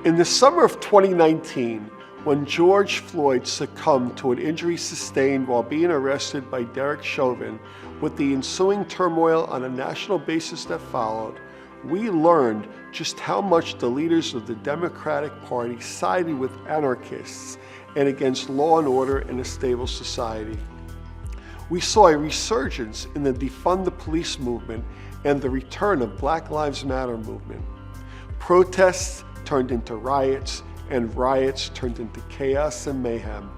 In the summer of 2019, when George Floyd succumbed to an injury sustained while being arrested by Derek Chauvin, with the ensuing turmoil on a national basis that followed, we learned just how much the leaders of the Democratic Party sided with anarchists and against law and order in a stable society. We saw a resurgence in the defund the police movement and the return of Black Lives Matter movement. Protests turned into riots, and riots turned into chaos and mayhem.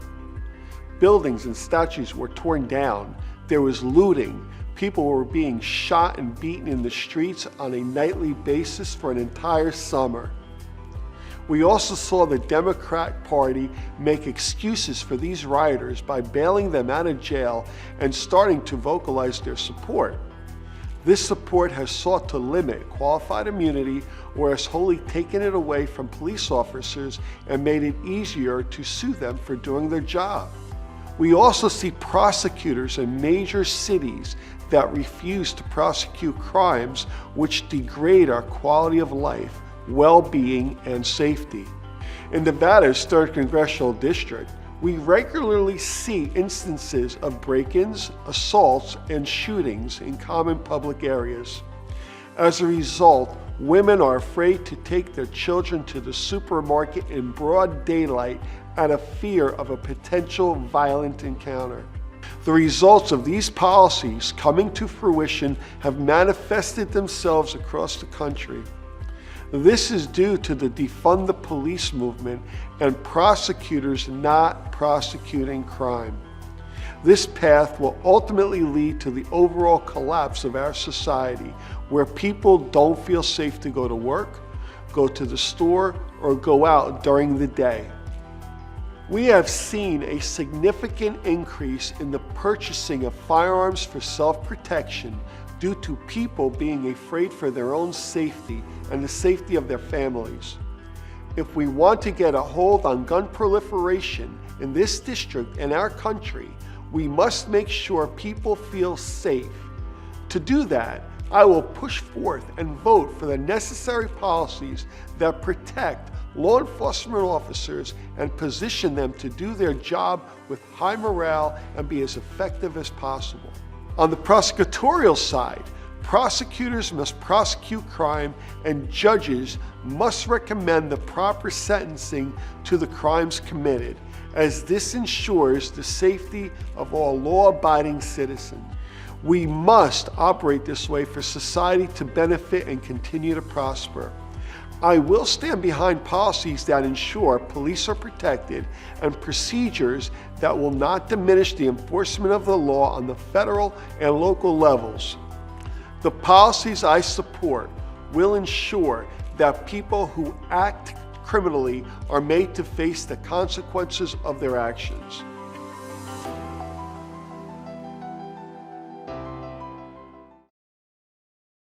Buildings and statues were torn down, there was looting, people were being shot and beaten in the streets on a nightly basis for an entire summer. We also saw the Democrat Party make excuses for these rioters by bailing them out of jail and starting to vocalize their support. This support has sought to limit qualified immunity or has wholly taken it away from police officers and made it easier to sue them for doing their job. We also see prosecutors in major cities that refuse to prosecute crimes which degrade our quality of life, well-being, and safety. In Nevada's 3rd Congressional District, we regularly see instances of break-ins, assaults, and shootings in common public areas. As a result, women are afraid to take their children to the supermarket in broad daylight out of fear of a potential violent encounter. The results of these policies coming to fruition have manifested themselves across the country. This is due to the defund the police movement and prosecutors not prosecuting crime. This path will ultimately lead to the overall collapse of our society, where people don't feel safe to go to work, go to the store, or go out during the day. We have seen a significant increase in the purchasing of firearms for self-protection due to people being afraid for their own safety and the safety of their families. If we want to get a hold on gun proliferation in this district and our country, we must make sure people feel safe. To do that, I will push forth and vote for the necessary policies that protect law enforcement officers and position them to do their job with high morale and be as effective as possible. On the prosecutorial side, prosecutors must prosecute crime and judges must recommend the proper sentencing to the crimes committed, as this ensures the safety of all law-abiding citizens. We must operate this way for society to benefit and continue to prosper. I will stand behind policies that ensure police are protected and procedures that will not diminish the enforcement of the law on the federal and local levels. The policies I support will ensure that people who act criminally are made to face the consequences of their actions.